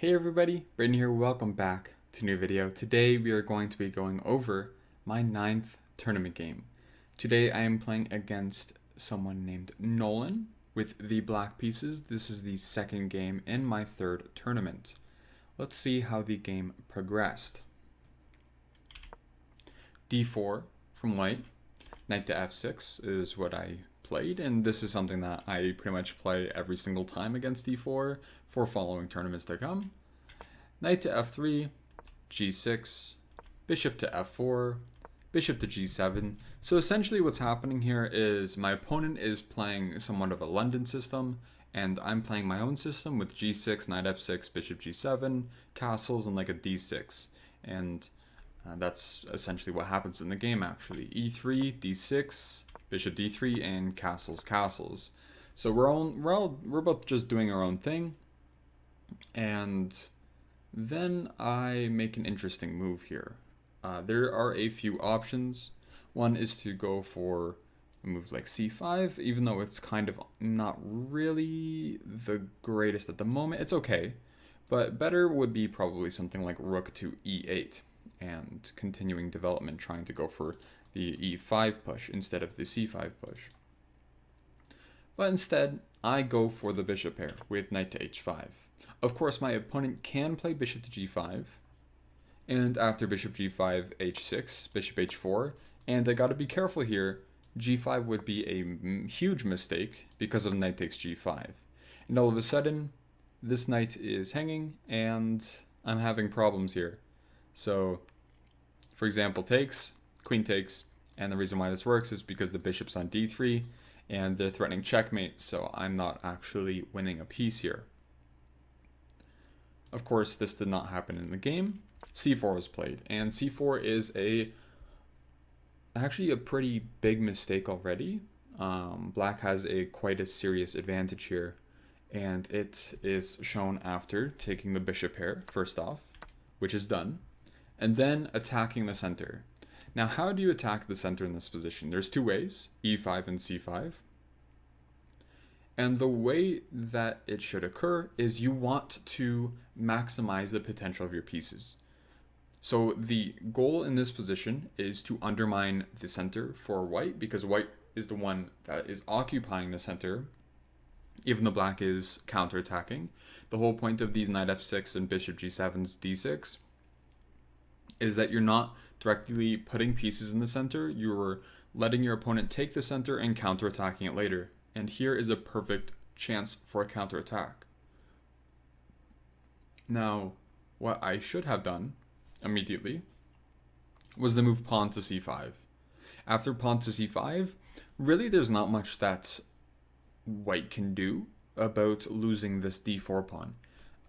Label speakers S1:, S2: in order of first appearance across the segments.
S1: Hey everybody, Braden here, welcome back to a new video. Today we are going to be going over my 9th tournament game. Today I am playing against someone named Nolan with the black pieces. This is the second game in my 3rd tournament. Let's see how the game progressed. D4 from white, knight to f6 is what I played, and this is something that I pretty much play every single time against d4 for following tournaments to come. Knight to f3, g6, bishop to f4, bishop to g7. So essentially what's happening here is my opponent is playing somewhat of a London system, and I'm playing my own system with g6, knight f6, bishop g7, castles, and like a d6. And that's essentially what happens in the game actually. e3, d6, bishop d3, and castles. So we're both just doing our own thing, and then I make an interesting move here. There are a few options. One is to go for a move like c5, even though it's kind of not really the greatest at the moment. It's okay, but better would be probably something like rook to e8 and continuing development, trying to go for the e5 push instead of the c5 push. But instead, I go for the bishop pair with knight to h5. Of course, my opponent can play bishop to g5, and after bishop g5, h6, bishop h4, and I gotta be careful here, g5 would be a huge mistake because of knight takes g5. And all of a sudden, this knight is hanging, and I'm having problems here. So, for example, takes, queen takes, and the reason why this works is because the bishop's on d3, and they're threatening checkmate, so I'm not actually winning a piece here. Of course, this did not happen in the game. c4 was played, and c4 is actually a pretty big mistake already. Black has quite a serious advantage here, and it is shown after taking the bishop pair, first off, which is done, and then attacking the center. Now, how do you attack the center in this position? There's two ways, e5 and c5. And the way that it should occur is you want to maximize the potential of your pieces. So the goal in this position is to undermine the center for white, because white is the one that is occupying the center, even though black is counterattacking. The whole point of these knight f6 and bishop g7's d6 is that you're not directly putting pieces in the center, you're letting your opponent take the center and counterattacking it later. And here is a perfect chance for a counterattack. Now, what I should have done immediately was the move pawn to c5. After pawn to c5, really there's not much that white can do about losing this d4 pawn.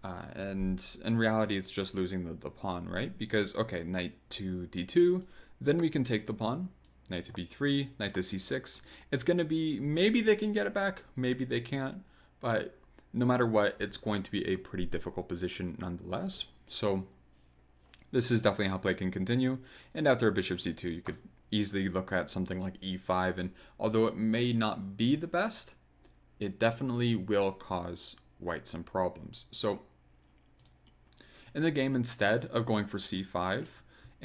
S1: And in reality, it's just losing the pawn, right? Because, okay, knight to d2, then we can take the pawn. Knight to b3, knight to c6. It's going to be, maybe they can get it back, maybe they can't, but no matter what, it's going to be a pretty difficult position nonetheless. So this is definitely how play can continue. And after bishop c2, you could easily look at something like e5, and although it may not be the best, it definitely will cause white some problems. So in the game, instead of going for c5,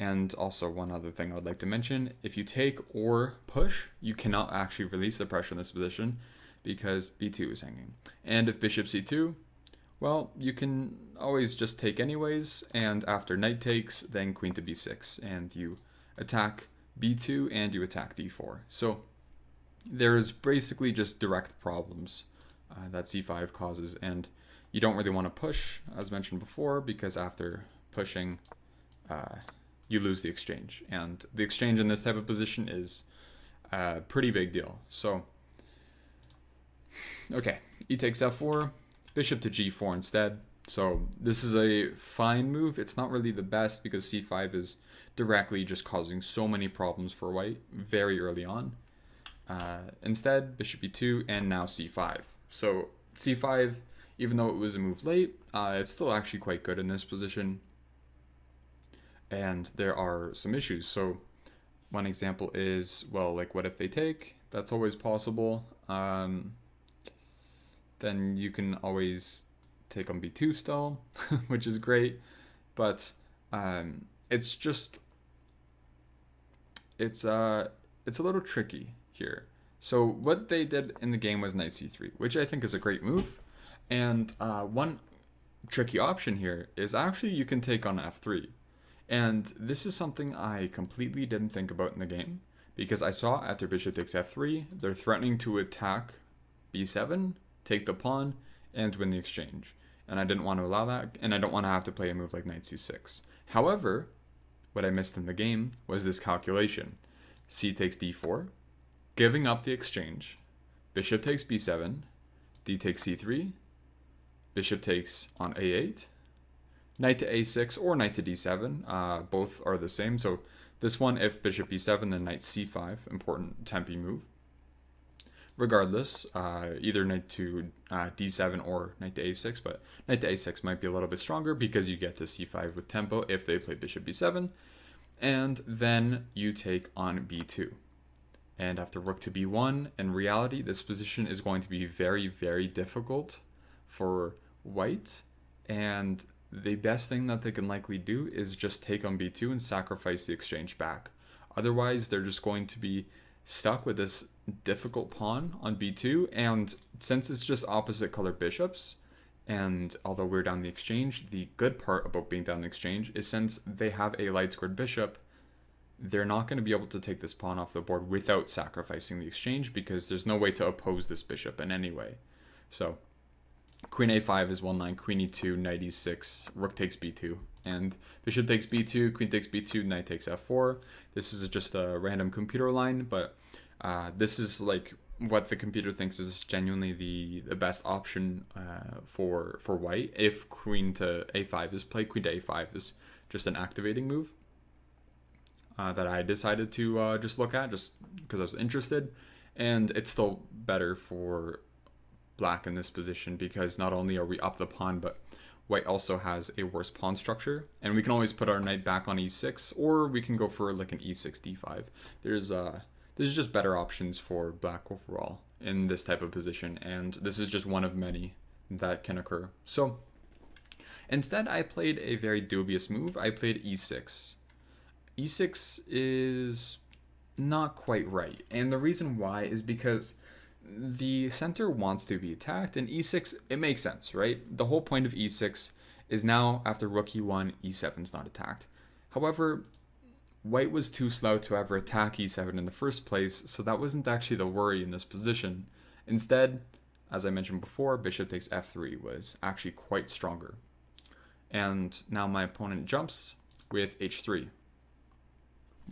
S1: and also one other thing I would like to mention, if you take or push, you cannot actually release the pressure in this position because b2 is hanging. And if bishop c2, well, you can always just take anyways, and after knight takes, then queen to b6, and you attack b2 and you attack d4. So there's basically just direct problems that c5 causes, and you don't really want to push, as mentioned before, because after pushing, you lose the exchange, and the exchange in this type of position is a pretty big deal. So, okay, e takes f4, bishop to g4 instead. So this is a fine move. It's not really the best because c5 is directly just causing so many problems for white very early on. Instead, bishop e2, and now c5. So c5, even though it was a move late, it's still actually quite good in this position. And there are some issues. So one example is, well, like what if they take? That's always possible. Then you can always take on b2 still, which is great, but it's just it's a little tricky here. So what they did in the game was knight c3, which I think is a great move. And one tricky option here is actually you can take on f3. And this is something I completely didn't think about in the game, because I saw after bishop takes f3, they're threatening to attack b7, take the pawn, and win the exchange. And I didn't want to allow that, and I don't want to have to play a move like knight c6. However, what I missed in the game was this calculation. C takes d4, giving up the exchange. Bishop takes b7, d takes c3, bishop takes on a8, knight to a6 or knight to d7. Both are the same. So this one, if bishop b7, then knight c5, important tempi move. Regardless, either knight to d7 or knight to a6, but knight to a6 might be a little bit stronger because you get to c5 with tempo if they play bishop b7. And then you take on b2. And after rook to b1, in reality, this position is going to be very, very difficult for white. And the best thing that they can likely do is just take on b2 and sacrifice the exchange back. Otherwise, they're just going to be stuck with this difficult pawn on b2. And since it's just opposite color bishops, and although we're down the exchange, the good part about being down the exchange is since they have a light squared bishop, they're not going to be able to take this pawn off the board without sacrificing the exchange, because there's no way to oppose this bishop in any way. So queen a5 is one line, queen e2, knight e6, rook takes b2, and bishop takes b2, queen takes b2, knight takes f4. This is just a random computer line, but this is like what the computer thinks is genuinely the best option for white. If queen to a5 is played, queen to a5 is just an activating move that I decided to just look at just because I was interested. And it's still better for black in this position because not only are we up the pawn, but white also has a worse pawn structure. And we can always put our knight back on e6, or we can go for like an e6, d5. There's just better options for black overall in this type of position, and this is just one of many that can occur. So instead, I played a very dubious move. I played e6. E6 is not quite right, and the reason why is because the center wants to be attacked, and e6, it makes sense, right? The whole point of e6 is now after rook e1, e7 is not attacked. However, white was too slow to ever attack e7 in the first place, so that wasn't actually the worry in this position. Instead, as I mentioned before, bishop takes f3 was actually quite stronger. And now my opponent jumps with h3.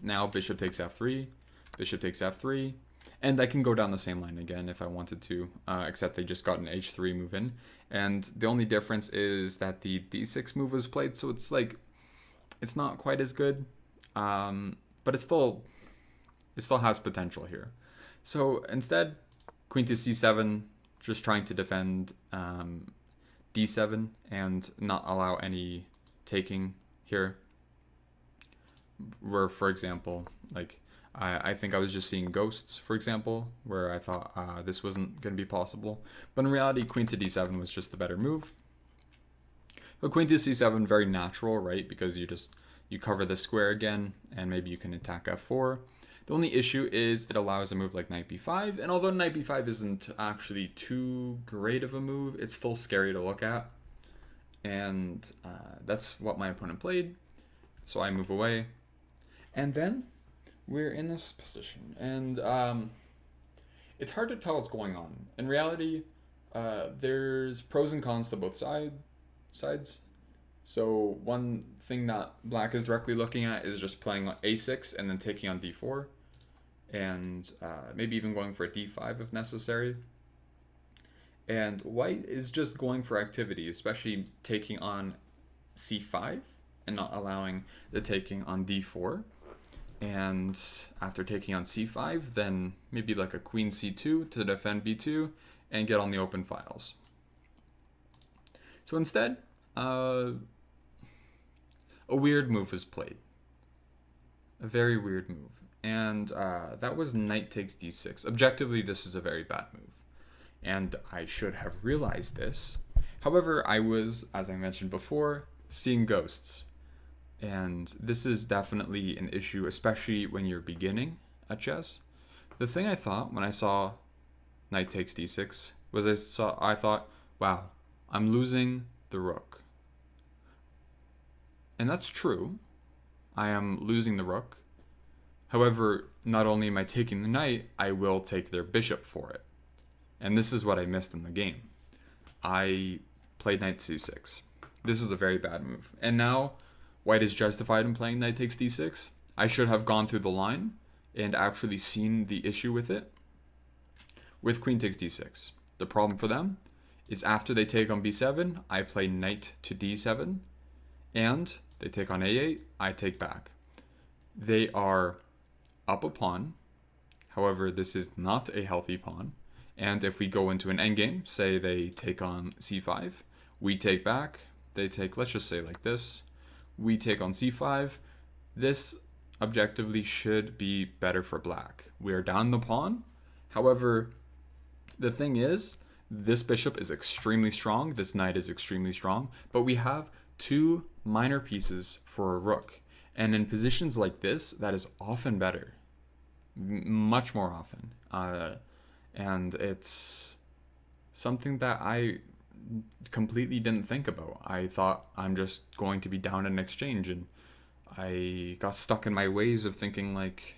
S1: Now bishop takes f3, bishop takes f3, and I can go down the same line again if I wanted to, except they just got an h3 move in. And the only difference is that the d6 move was played, so it's like, it's not quite as good. But it still has potential here. So instead, queen to c7, just trying to defend d7 and not allow any taking here. Where, for example, like I think I was just seeing ghosts, for example, where I thought this wasn't going to be possible. But in reality, queen to d7 was just the better move. But queen to c7, very natural, right? Because you cover the square again, and maybe you can attack f4. The only issue is it allows a move like knight b5, and although knight b5 isn't actually too great of a move, it's still scary to look at. And that's what my opponent played, so I move away. And then we're in this position, and it's hard to tell what's going on. In reality, there's pros and cons to both sides. So one thing that black is directly looking at is just playing a6 and then taking on d4, and maybe even going for a d5 if necessary. And white is just going for activity, especially taking on c5 and not allowing the taking on d4. And after taking on c5, then maybe like a queen c2 to defend b2 and get on the open files. So instead, a weird move was played. A very weird move. And that was knight takes d6. Objectively, this is a very bad move. And I should have realized this. However, I was, as I mentioned before, seeing ghosts. And this is definitely an issue, especially when you're beginning at chess. The thing I thought when I saw knight takes d6 was I thought, wow, I'm losing the rook. And that's true. I am losing the rook. However, not only am I taking the knight, I will take their bishop for it. And this is what I missed in the game. I played knight c6. This is a very bad move. And now white is justified in playing knight takes d6. I should have gone through the line and actually seen the issue with it. With queen takes d6. The problem for them is after they take on b7, I play knight to d7, and they take on a8, I take back. They are up a pawn. However, this is not a healthy pawn. And if we go into an endgame, say they take on c5, we take back, they take, let's just say like this, we take on c5, this objectively should be better for black. We are down the pawn. However, the thing is, this bishop is extremely strong, this knight is extremely strong, but we have two minor pieces for a rook. And in positions like this, that is often better. Much more often. And it's something that I completely didn't think about. I thought I'm just going to be down in exchange, and I got stuck in my ways of thinking like,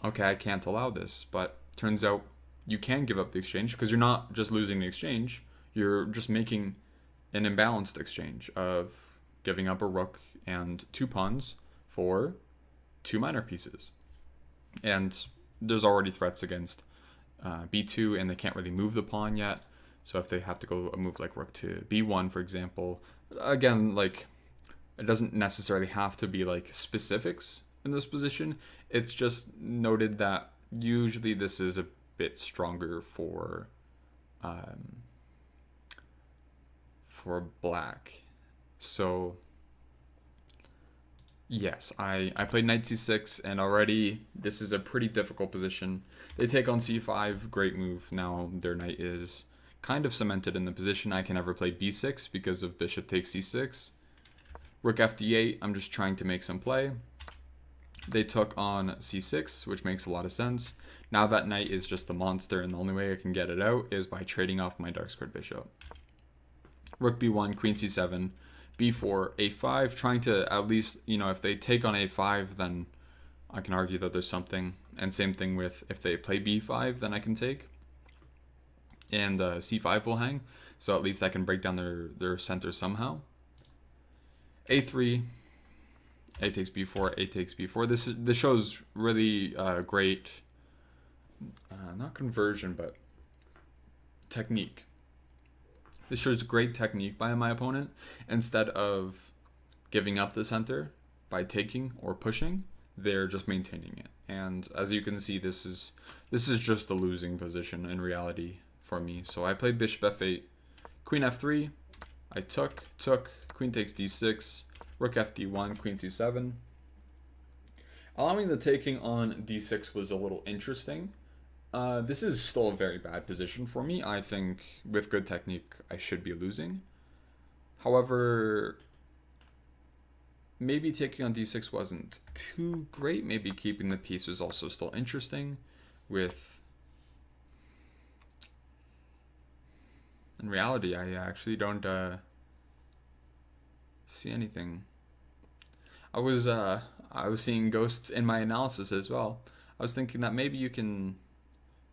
S1: okay, I can't allow this. But turns out you can give up the exchange, because you're not just losing the exchange, you're just making an imbalanced exchange of giving up a rook and two pawns for two minor pieces. And there's already threats against b2, and they can't really move the pawn yet. So if they have to go a move like rook to b1, for example, again, like, it doesn't necessarily have to be like specifics in this position. It's just noted that usually this is a bit stronger for black. So yes, I played knight c6, and already this is a pretty difficult position. They take on c5, great move. Now their knight is kind of cemented in the position. I can never play b6 because of bishop takes c6. Rook fd8, I'm just trying to make some play. They took on c6, which makes a lot of sense. Now that knight is just a monster, and the only way I can get it out is by trading off my dark squared bishop. Rook b1, queen c7, b4, a5, trying to at least, if they take on a5, then I can argue that there's something. And same thing with if they play b5, then I can take. And c5 will hang, so at least I can break down their center somehow. a3, a takes b4, a takes b4. This shows really great, not conversion, but technique. This shows great technique by my opponent. Instead of giving up the center by taking or pushing, they're just maintaining it. And as you can see, this is just the losing position in reality for me. So I played bishop f8, queen f3, I took, queen takes d6, rook fd1, queen c7. Allowing the taking on d6 was a little interesting. This is still a very bad position for me. I think with good technique, I should be losing. However, maybe taking on d6 wasn't too great. Maybe keeping the piece was also still interesting. In reality, I actually don't see anything. I was seeing ghosts in my analysis as well. I was thinking that maybe you can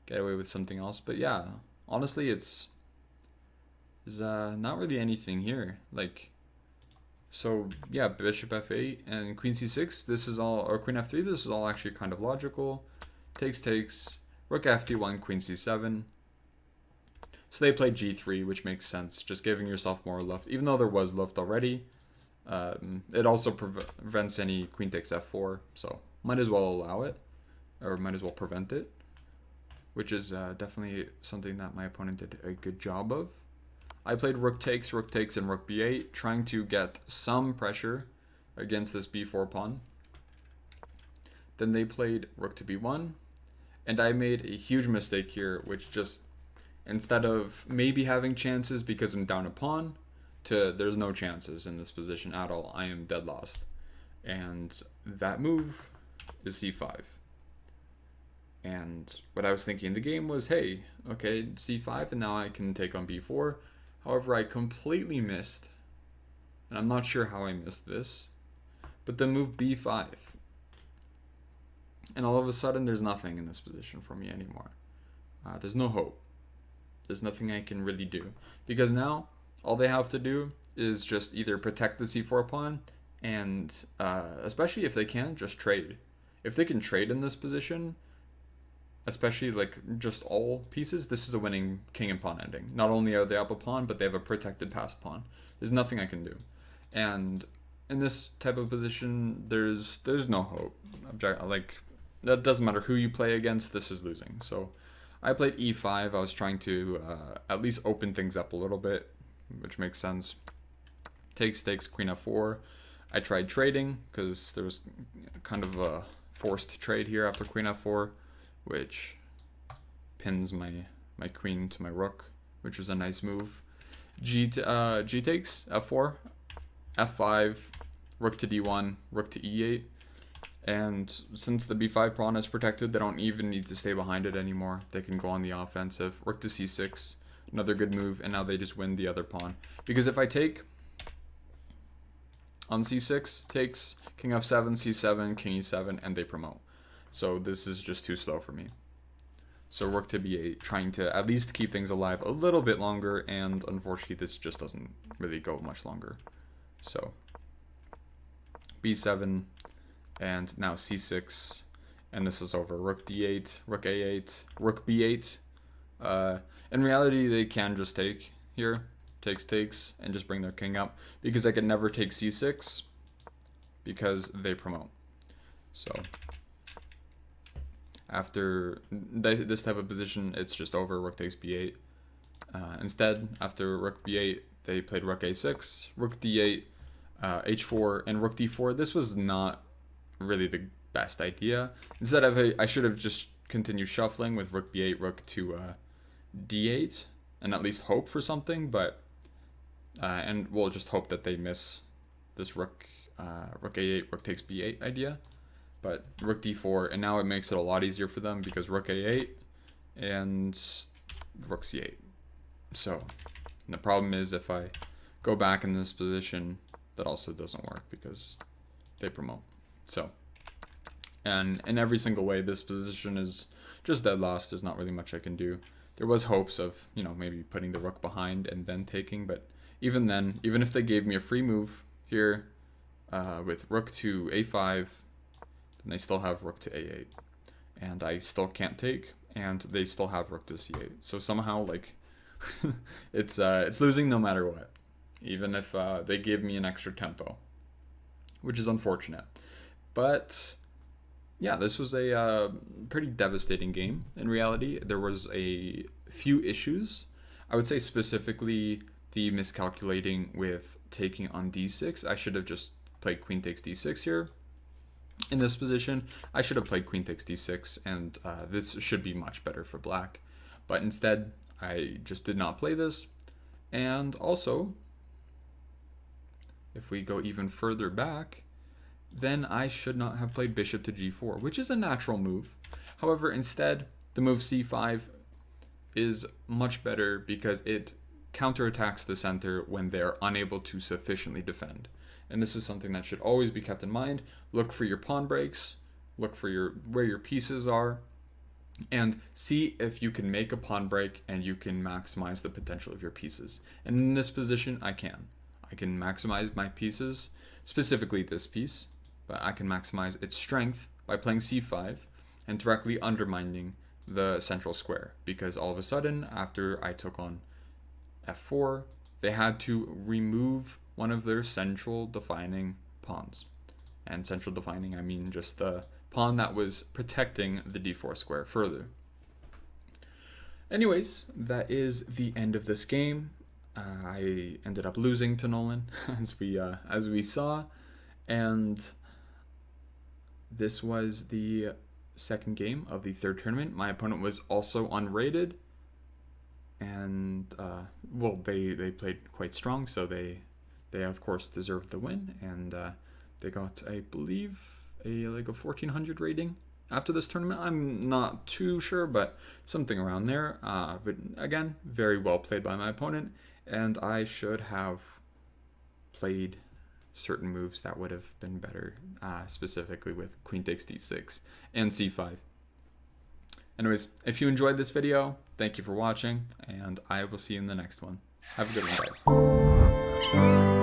S1: get away with something else, but yeah, honestly, there's not really anything here. Like, so yeah, bishop f8 and queen c6. This is all, or queen f3. This is all actually kind of logical. Takes, rook fd1, queen c7. So they played g3, which makes sense, just giving yourself more luft, even though there was luft already. It also prevents any queen takes f4, so might as well allow it, or might as well prevent it, which is definitely something that my opponent did a good job of. I played rook takes, and rook b8, trying to get some pressure against this b4 pawn. Then they played rook to b1, and I made a huge mistake here, which just Instead of maybe having chances because I'm down a pawn, to there's no chances in this position at all. I am dead lost. And that move is c5. And what I was thinking in the game was, hey, okay, c5, and now I can take on b4. However, I completely missed, and I'm not sure how I missed this, but the move b5. And all of a sudden, there's nothing in this position for me anymore. There's no hope. There's nothing I can really do. Because now, all they have to do is just either protect the c4 pawn, and especially if they can, just trade. If they can trade in this position, especially like just all pieces, this is a winning king and pawn ending. Not only are they up a pawn, but they have a protected passed pawn. There's nothing I can do. And in this type of position, there's no hope. Like, that doesn't matter who you play against, this is losing. So I played e5. I was trying to at least open things up a little bit, which makes sense. Takes, queen f4. I tried trading because there was kind of a forced trade here after queen f4, which pins my queen to my rook, which was a nice move. G takes, f4, f5, rook to d1, rook to e8. And since the b5 pawn is protected, they don't even need to stay behind it anymore. They can go on the offensive. Rook to c6, another good move, and now they just win the other pawn. Because if I take on c6, takes, king f7, c7, king e7, and they promote. So this is just too slow for me. So rook to b8, trying to at least keep things alive a little bit longer, and unfortunately this just doesn't really go much longer. So b7, and now c6, and this is over. Rook d8, rook a8, rook b8. In reality, they can just take here. Takes, and just bring their king up, because I can never take c6 because they promote. So after this type of position, it's just over. Rook takes b8. Instead, after rook b8, they played rook a6, rook d8, h4, and rook d4. This was not really the best idea. Instead, I should have just continued shuffling with rook b8, rook to d8, and at least hope for something, but and we'll just hope that they miss this rook a8, rook takes b8 idea. But rook d4, and now it makes it a lot easier for them because rook a8 and rook c8. So the problem is if I go back in this position, that also doesn't work because they promote. So, and in every single way, this position is just dead lost. There's not really much I can do. There was hopes of, maybe putting the rook behind and then taking, but even then, even if they gave me a free move here with rook to a5, then they still have rook to a8, and I still can't take, and they still have rook to c8. So somehow, like, it's losing no matter what, even if they give me an extra tempo, which is unfortunate. But yeah, this was a pretty devastating game. In reality, there was a few issues. I would say specifically the miscalculating with taking on d6. I should have just played queen takes d6 here. In this position, I should have played queen takes d6, and this should be much better for black. But instead, I just did not play this. And also, if we go even further back, then I should not have played bishop to g4, which is a natural move. However, instead, the move c5 is much better because it counterattacks the center when they're unable to sufficiently defend. And this is something that should always be kept in mind. Look for your pawn breaks, look for where your pieces are, and see if you can make a pawn break and you can maximize the potential of your pieces. And in this position, I can. I can maximize my pieces, specifically this piece, but I can maximize its strength by playing c5 and directly undermining the central square, because all of a sudden, after I took on f4, they had to remove one of their central defining pawns. And central defining, I mean just the pawn that was protecting the d4 square further. Anyways, that is the end of this game. I ended up losing to Nolan, as we saw, and this was the second game of the third tournament. My opponent was also unrated, and well, they played quite strong, so they of course deserved the win, and they got, I believe, a 1400 rating after this tournament. I'm not too sure, but something around there. But again, very well played by my opponent, and I should have played certain moves that would have been better, specifically with queen takes d6 and c5. Anyways, if you enjoyed this video, thank you for watching, and I will see you in the next one. Have a good one, guys.